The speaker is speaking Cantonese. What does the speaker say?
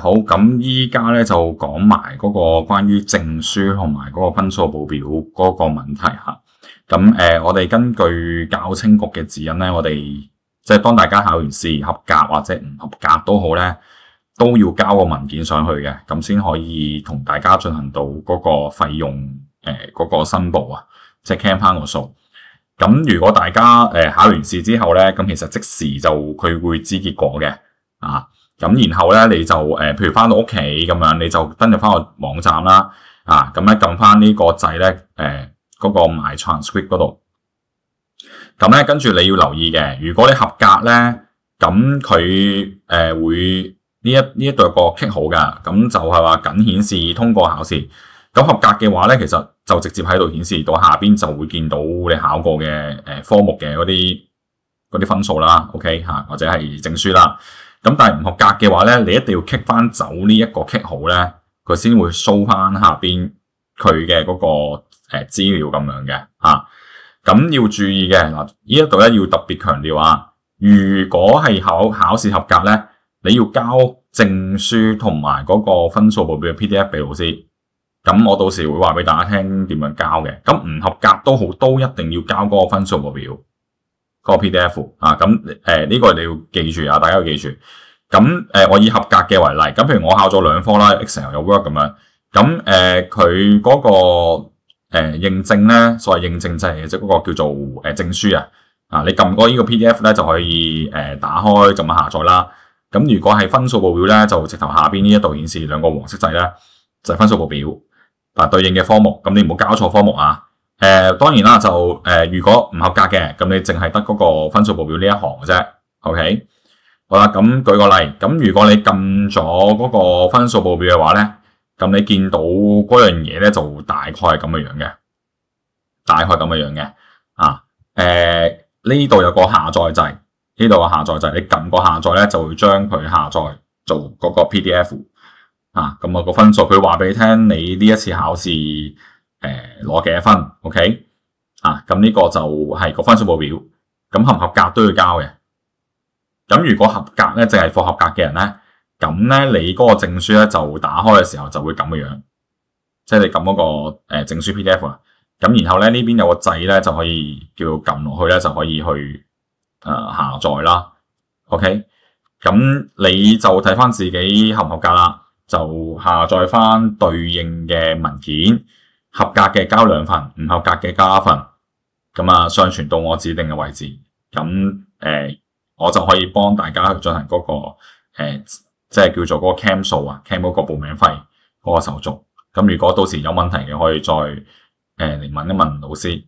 好，咁依家咧就講埋嗰個關於證書同埋嗰個分數報表嗰個問題嚇。咁我哋根據教青局嘅指引咧，我哋即係當大家考完試合格或者唔合格都好咧，都要交個文件上去嘅，咁先可以同大家進行到嗰個費用嗰個申報啊，即係 claim 翻個數。咁如果大家考完試之後咧，咁其實即時就佢會知結果嘅啊。咁然後咧你就譬如翻到屋企咁樣，你就登入翻個網站啦，啊咁咧撳翻呢個掣咧，嗰個 My Transcript 嗰度。咁咧跟住你要留意嘅，如果你合格咧，咁佢會呢一度有個 tick 號㗎，咁就係話僅顯示通過考試。咁合格嘅話咧，其實就直接喺度顯示到下邊就會見到你考過嘅科目嘅嗰啲分數啦 ，OK 嚇，或者係證書啦。咁但係唔合格嘅話咧，你一定要 kick 翻走呢一個 tick 號咧，佢先會 show 翻下邊佢嘅嗰個資料咁樣嘅嚇。咁要注意嘅嗱，呢一度咧要特別強調啊，如果係考試合格咧，你要交證書同埋嗰個分數報表嘅 PDF 俾老師。咁我到時會話俾大家聽點樣交嘅。咁唔合格都好，都一定要交嗰個分數報表嗰個 PDF 啊。咁呢個你要記住啊，大家要記住。咁我以合格嘅為例，咁譬如我考咗2科啦 ，Excel 有 Word 咁樣。咁佢嗰個認證咧，所謂認證就係即係嗰個叫做證書啊。啊，你撳過呢個 PDF 咧就可以打開咁下載啦。咁如果係分數報表咧，就直頭下邊呢一度顯示2個黃色掣咧，就係分數報表。對應嘅科目，咁你唔好搞錯科目啊！當然啦，就如果唔合格嘅，咁你淨係得嗰個分數報表呢一行嘅啫。OK， 好啦，咁舉個例，咁如果你撳咗嗰個分數報表嘅話咧，咁你見到嗰樣嘢咧就大概係咁嘅樣嘅，大概咁嘅樣嘅啊。呢度有個下載掣，呢度個下載掣，你撳個下載咧就會將佢下載做嗰個 PDF。咁個分數佢話俾你聽，你呢一次考試攞幾多分 ？OK，咁呢個就係個分數報表。咁合唔合格都要交嘅。咁如果合格咧，淨係符合格嘅人咧，咁咧你嗰個證書咧就打開嘅時候就會咁嘅樣，即係你撳嗰個證書 PDF 啊。咁然後咧呢邊有個掣咧就可以叫撳落去咧就可以去下載啦。OK，咁你就睇翻自己合唔合格啦。就下載翻對應嘅文件，合格嘅交2份，唔合格嘅交1份。咁上傳到我指定嘅位置。咁我就可以幫大家去進行嗰個即係叫做嗰個 cam 數啊 ，cam 嗰個報名費嗰個手續。咁如果到時有問題嘅，可以再嚟問一問老師。